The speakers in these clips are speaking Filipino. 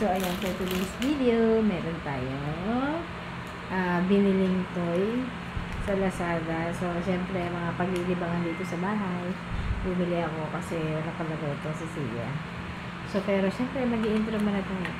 So, ayan, for today's video, meron tayo biniling toy sa Lazada. So, syempre, mga paglilibangan dito sa bahay, bumili ako kasi nakalaro ito si Sia. So, pero syempre, mag-i-intro muna tayo.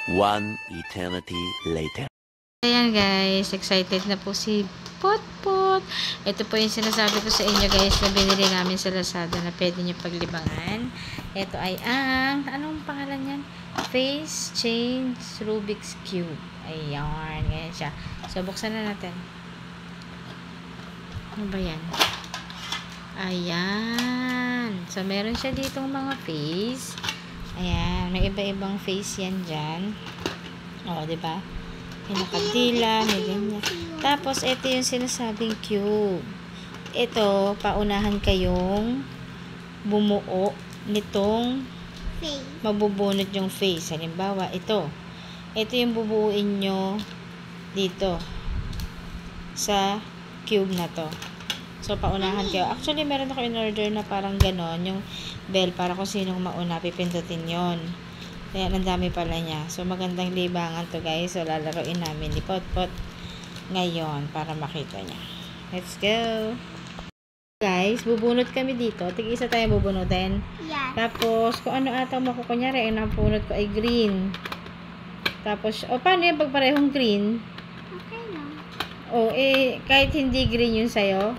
One eternity later. Ayan guys, excited na po si Potpot. Ito po yung sinasabi ko sa inyo guys na binili namin sa Lazada na pwede nyo paglibangan. Ito ay ang, anong pangalan yan? Face Change Rubik's Cube. Ayan, ganyan siya. So, buksan na natin. Ano ba yan? Ayan. So, meron siya ditong mga face. Ayan, may iba-ibang face yan dyan. O, diba? May nakadila, may ganyan. Tapos, ito yung sinasabing cube. Ito, paunahan kayong bumuo nitong mabubunot yung face. Halimbawa, ito. Ito yung bubuuin nyo dito sa cube na to. So, paunahan kayo. Actually, meron ako in-order na parang ganon. Yung bell, para kung sinong mauna, pipindutin yon. Kaya, ang dami pala niya. So, magandang libangan to guys. So, lalaroin namin ni Potpot ngayon para makita niya. Let's go! Guys, bubunot kami dito. Tig-isa tayo bubunutin. Yeah. Tapos, kung ano ata mo ko, kunyari, ang napunot ko ay green. Tapos, paano yung pagparehong green? Okay lang. Kahit hindi green yun sa'yo,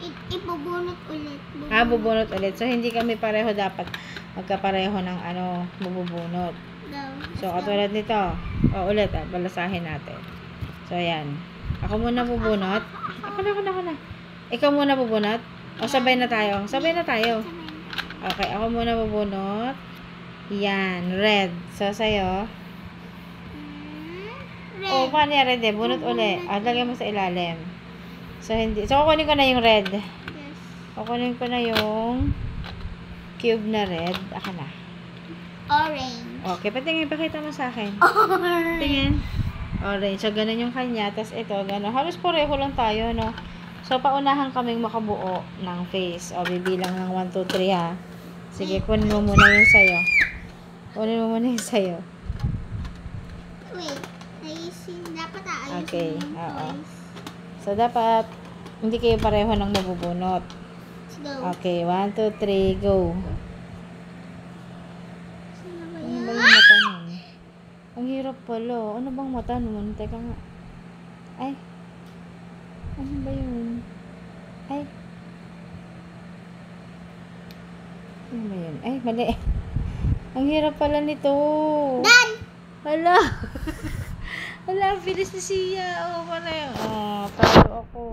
Ibubunot ulit. bubunot ulit. So, hindi kami pareho dapat magkapareho ng bubunot. Go. So, katulad nito. Ulit, balasahin natin. So, ayan. Ako muna bubunot. Ako na. Ikaw muna bubunot. Sabay na tayo. Sabay na tayo. Okay, ako muna bubunot. Yan, red. So, sa'yo. Red. Paano yan, red? Bunot ulit. Lagay mo sa ilalim. So, kukunin ko na yung red. Yes. Kukunin ko na yung cube na red. Aka na. Orange. Okay, pakita mo sa akin. Orange. Tingin. Orange. So, ganun yung kanya. Tapos, ito, ganun. Halos pareho lang tayo, no? So, paunahan kaming makabuo ng face. Bibilang ng 1, 2, 3, ha? Sige, kunin mo muna yung sayo. Kunin mo muna yung sayo. Wait. Dapat ayusin Okay, yung oo. toys. So, dapat, hindi kayo pareho ng mabubunot. Let's go. Okay, 1, 2, 3, go. Sino ba Ano yan? ba yung mata nun? Ang hirap pala. Ano bang mata nun? Teka nga. Ay. Ano ba yun? Ay. Ano ba yun? Ay, mali. Ang hirap pala nito. Done! Hala. Hala, ang bilis ni Sia. Pala yun. Talo ako.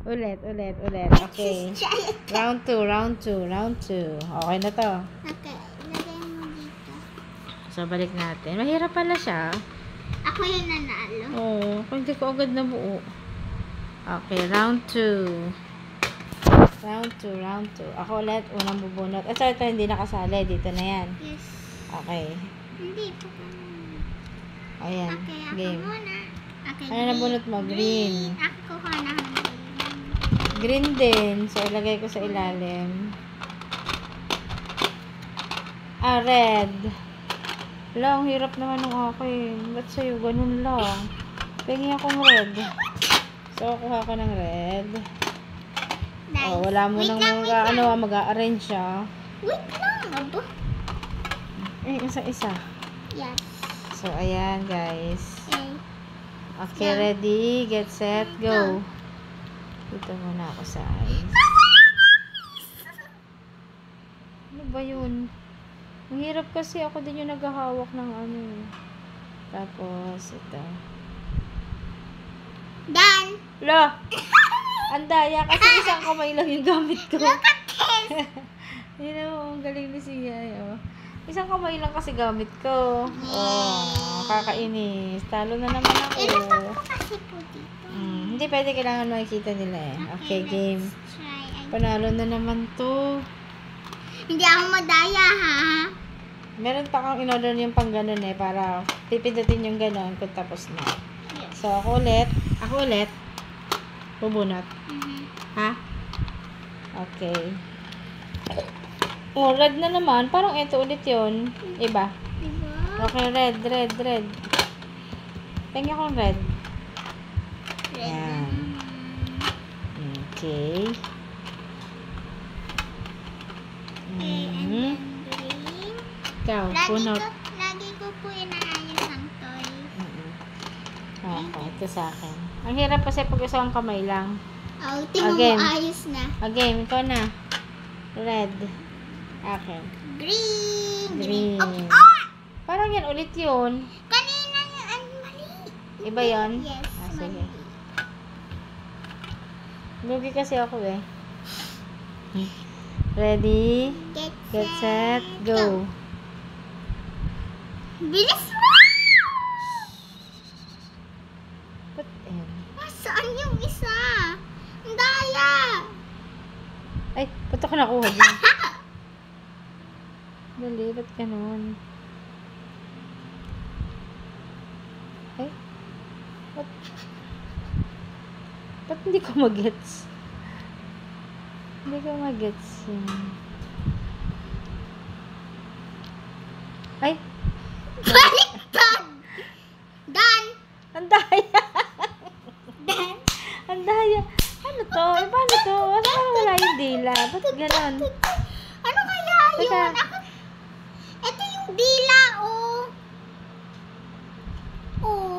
Ulit. Okay. Round 2. Okay na to. Okay. Lagay mo dito. So, balik natin. Mahirap pala siya. Ako yung nanalo. Kung hindi ko agad nabuo. Okay, round 2. Ako ulit, unang bubunot. Ito, hindi nakasali. Dito na yan. Yes. Okay. Hindi po. Ayan, Okay, ako game. muna. Okay, Ano nabunot mo? Green. Ako ko na Green din. So, ilagay ko sa ilalim. Red. Wala, ang hirap naman ng akin. Ba't sa'yo? Ganun lang. Pengi akong red. So, kuha ko ng red. Nice. Wala mo Wait nang lang. mag-a-arrange siya. Wait lang. Abo. Isa-isa. Yes. So, ayan, guys. Okay. Okay, ready, get set, go. Dito muna ako sa eyes. Ano ba yun? Ang hirap kasi ako din yung naghahawak ng ano. Tapos, ito. Lo! Ang daya kasi isang kamay lang yung gamit ko. Look at this. Yun o, ang galing ni Sia. Oh. Isang kamay lang kasi gamit ko. Oh, kakainis. Talo na naman ako. Ilutang ko kasi po dito. Hindi pwede, kailangan makikita nila eh. Okay, game. let's try. Panalo na naman to. Hindi ako madaya, ha? Meron pa kang in-order yung pang ganun eh, para pipindutin yung ganun kung tapos na. Yes. So, ako ulit. Bubunot. Ha? Okay. Oh, red na naman. Parang ito ulit yun. Iba. Diba? Okay, red. Pengi akong red. Red Yan. Okay. and then green. Ikaw, punot. Lagi ko po inaayos ang toys. Okay, ito sa akin. Ang hirap kasi pag isang kamay lang. Oh, tingnan Again. mo, ayos na. Okay, ikaw na. Red. Okay. Green. Green. Oh! Parang yan ulit yun. Kanina yung mali. Iba yun? Yes, Sige. mali. Lugi kasi ako eh. Ready? Get set, go. Bilis mo! Ba't yan? Nasaan yung isa? Ang daya! Ay, ba't ako nakuha dyan? Dali, ba't ganun? Ay, ba't hindi ko magets? Hindi ko magets yun. Ay, Baliktad! Dan! ang daya! Dan! Ang daya! Ano to? Eh, paano to? Saan wala yung dila? Ba't ganon? Ano kaya yun? Teka. Ito yung dila, oh. Oh.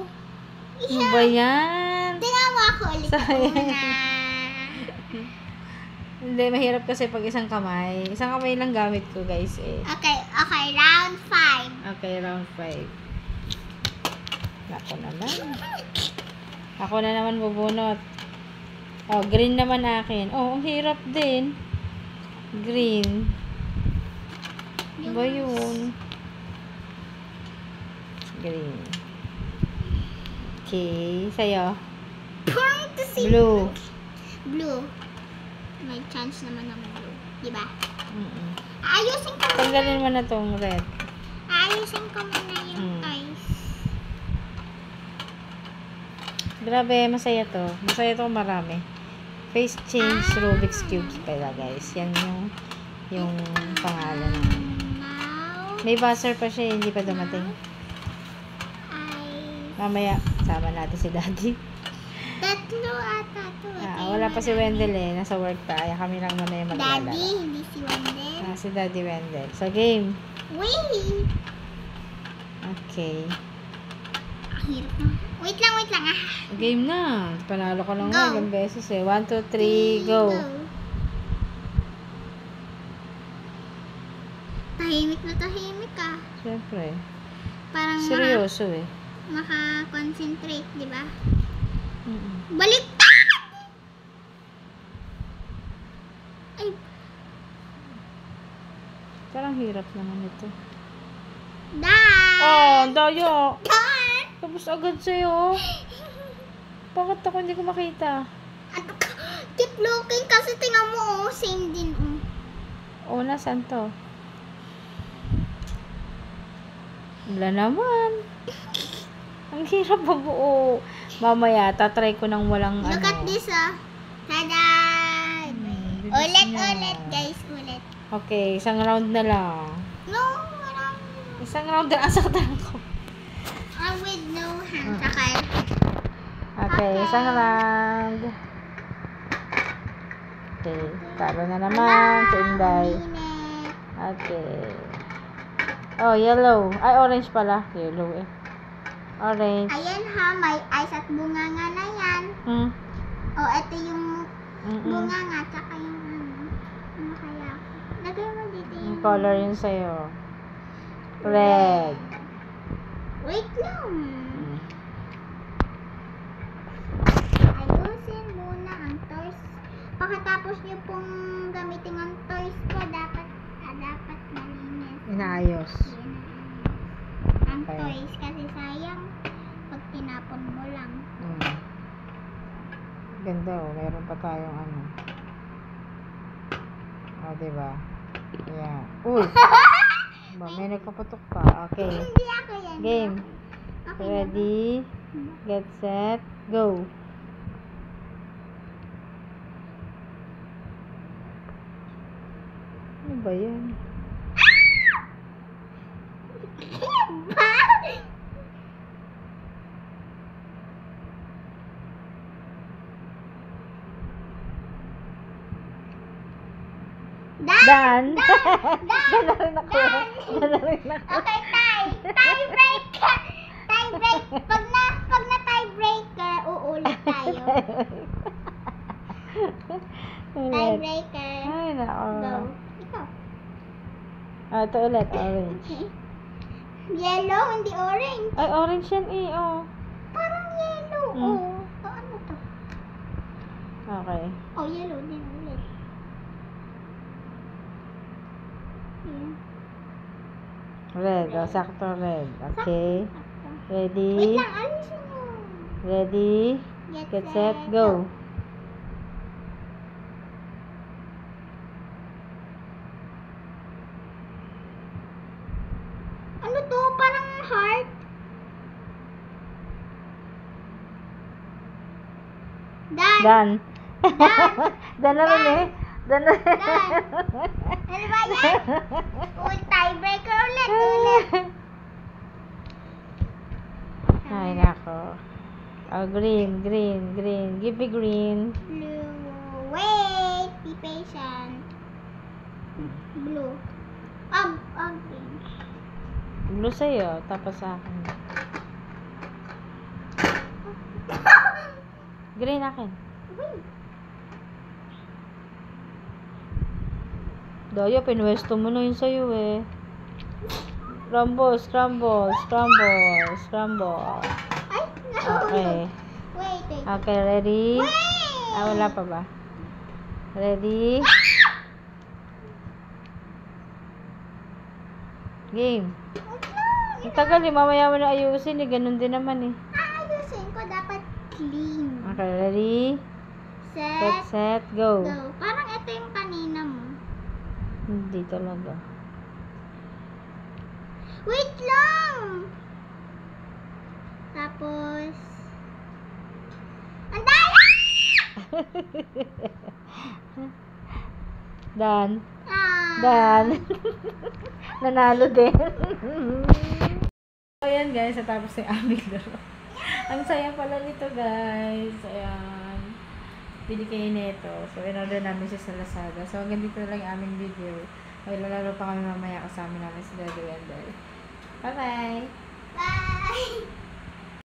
Ano ba yan? Tingnan mo ako ulit. Sayang. Una. Hindi, mahirap kasi pag isang kamay. Isang kamay lang gamit ko, guys, eh. Okay, round 5. Okay, round 5. Ako naman. Ako na naman bubunot. Oh, green naman akin. Oh, ang hirap din. Green. Ano ba yun? Green. Okay, sa'yo. Parang to see. Blue. Blue. May chance naman ng blue. Diba? Mm-mm. Ayusin ko muna. Tanggalin mo na tong red. Ayusin ko muna yung toys. Grabe, masaya to. Masaya to marami. Face change Rubik's Cubes pala, guys. Yan yung pangalan. Now, May buzzer pa siya, hindi pa dumating. Mamaya, sama natin si Daddy. tatlo ata to. Wala pa si Wendell eh. Nasa work pa. Kaya kami lang muna yung maglalaro. Daddy, hindi si Wendell. Si Daddy Wendell. So, game. Wait! Okay. Hirap na. Wait lang ah. Game na. Panalo ka lang Go. nga ilang beses eh. 1, 2, 3, go. Tahimik ah. Siyempre. Parang Seryoso eh. maka-concentrate, di ba? Mm-mm. Baliktad! Ay, Parang hirap naman ito. Dan! Oh, daya. Dan! Tapos agad sa'yo. Bakit ako hindi ko makita? At keep looking kasi tingnan mo, same din, Oh, nasaan to? Wala naman. Ang hirap mabuo. Mamaya, tatry ko ng walang Look at this, Tada! bilis Ulit, niya. guys, ulit. Okay, isang round na lang. No, walang... Isang round na lang. Asaktan ko. with no hand. Saka, Okay, isang round. Okay, talo na naman si Inday. minute. Okay. Oh, yellow. Ay, orange pala. Yellow eh. Orange. Ayan ha, may ice at bunganga na yan. Hmm. O, ito yung Mm-mm. bunganga, tsaka yung ano kaya. Lagay mo dito Yung yung... color yun sa'yo. Red. Wait lang. Mm. Ayusin pagkatapos niyo pong gamitin ang toys ko, dapat malinis. Inaayos. Ang Okay. toys kasi sayang pag tinapon mo lang. Ganda oh. Meron pa tayong ano. Diba? Ayan. Uy! Ba, may nagpapatok pa. Okay. Hindi ako yan. Game. Okay, Ready, get set, go. Ano ba yan? Dan! Dan na rin ako. Dan na rin ako. Okay, tie breaker. Tie break. Pag na tie breaker, uulit tayo. Tie breaker. Ay, nako. Go. Ikaw. Ito ulit, orange. Okay. Yellow, hindi orange. Ay, orange yan eh, oh. Parang yellow. Mm. Oh. So, ano to? Okay. Oh, yellow din ulit. Yeah. Red, oh, sakto red. Okay. Ready, Wait lang, alisin nyo. ready, get set, go. Ano to? Parang heart? Dan. Dan. Dan na rin eh. Dan na rin. Dan. Ano ba yan? Tiebreaker ulit. Ay, nako. Oh, green, green, green. Give me green. Blue. Wait. Be patient. Blue. Green. Blue sa'yo, tapos sa akin. Green akin. Daya, pinwesto mo na yun sa'yo eh. Scramble, scramble, scramble, scramble. Ay, Okay. Wait. Okay, ready? Wala pa ba? Ready? Game. Ang tagal eh, mamaya mo na ayusin eh. Ganun din naman eh. Aayusin ko. Dapat clean. Okay, ready? Get set, go. Go. Parang ito yung kanina mo. Hindi talaga. Wait lang! Tapos... Ang daya! Dan. Ah. Dan. Nanalo din. So, ayan guys, natapos yung aming laro. Ang saya pala nito guys. Ayan. Bili kayo nito. So, in-order namin siya sa Lazada. So, hanggang dito lang yung aming video. Ay, lalaro pa kami mamaya kasama namin si Daddy Wendell. Bye-bye! Bye!